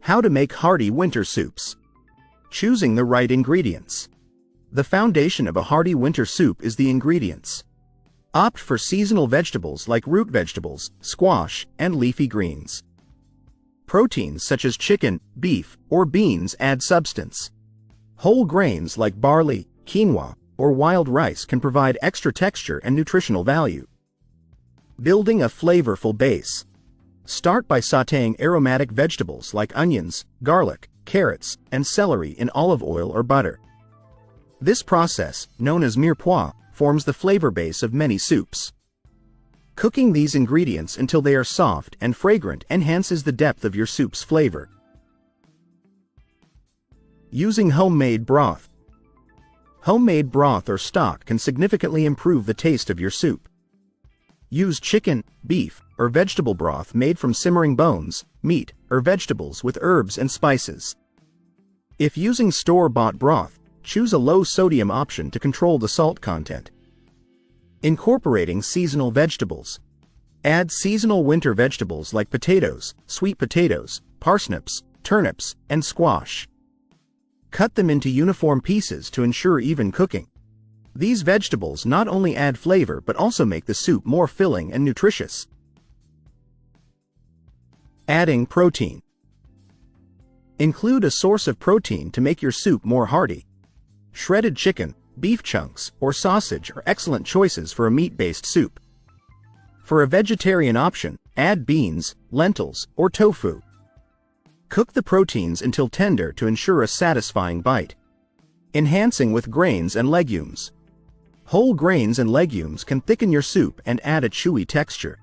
How to make hearty winter soups. Choosing the right ingredients. The foundation of a hearty winter soup is the ingredients. Opt for seasonal vegetables like root vegetables, squash, and leafy greens. Proteins such as chicken, beef, or beans add substance. Whole grains like barley, quinoa, or wild rice can provide extra texture and nutritional value. Building a flavorful base. Start by sautéing aromatic vegetables like onions, garlic, carrots, and celery in olive oil or butter. This process, known as mirepoix, forms the flavor base of many soups. Cooking these ingredients until they are soft and fragrant enhances the depth of your soup's flavor. Using homemade broth. Homemade broth or stock can significantly improve the taste of your soup. Use chicken, beef, or vegetable broth made from simmering bones, meat, or vegetables with herbs and spices. If using store-bought broth, choose a low-sodium option to control the salt content. Incorporating seasonal vegetables. Add seasonal winter vegetables like potatoes, sweet potatoes, parsnips, turnips, and squash. Cut them into uniform pieces to ensure even cooking. These vegetables not only add flavor but also make the soup more filling and nutritious. Adding protein. Include a source of protein to make your soup more hearty. Shredded chicken, beef chunks, or sausage are excellent choices for a meat-based soup. For a vegetarian option, add beans, lentils, or tofu. Cook the proteins until tender to ensure a satisfying bite. Enhancing with grains and legumes. Whole grains and legumes can thicken your soup and add a chewy texture.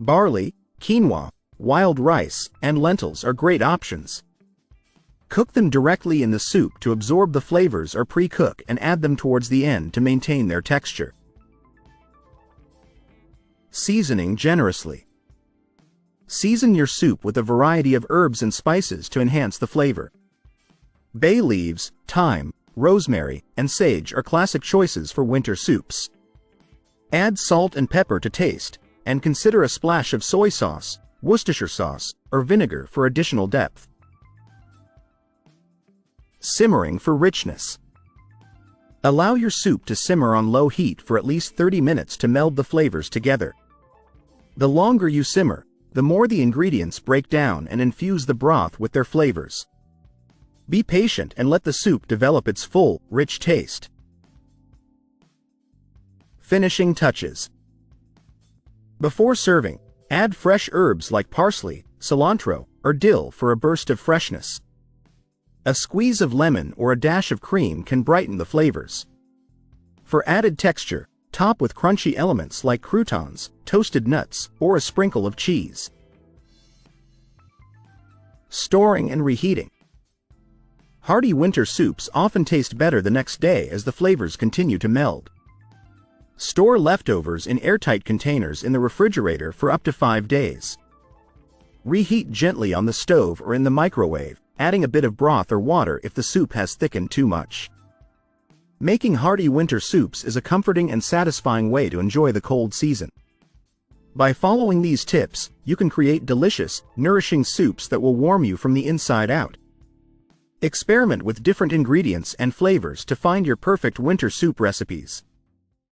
Barley, quinoa, wild rice, and lentils are great options. Cook them directly in the soup to absorb the flavors or pre-cook and add them towards the end to maintain their texture. Seasoning generously. Season your soup with a variety of herbs and spices to enhance the flavor. Bay leaves, thyme, rosemary, and sage are classic choices for winter soups. Add salt and pepper to taste, and consider a splash of soy sauce, Worcestershire sauce, or vinegar for additional depth. Simmering for richness. Allow your soup to simmer on low heat for at least 30 minutes to meld the flavors together. The longer you simmer, the more the ingredients break down and infuse the broth with their flavors. Be patient and let the soup develop its full, rich taste. Finishing touches. Before serving, add fresh herbs like parsley, cilantro, or dill for a burst of freshness. A squeeze of lemon or a dash of cream can brighten the flavors. For added texture, top with crunchy elements like croutons, toasted nuts, or a sprinkle of cheese. Storing and reheating. Hearty winter soups often taste better the next day as the flavors continue to meld. Store leftovers in airtight containers in the refrigerator for up to 5 days. Reheat gently on the stove or in the microwave, adding a bit of broth or water if the soup has thickened too much. Making hearty winter soups is a comforting and satisfying way to enjoy the cold season. By following these tips, you can create delicious, nourishing soups that will warm you from the inside out. Experiment with different ingredients and flavors to find your perfect winter soup recipes.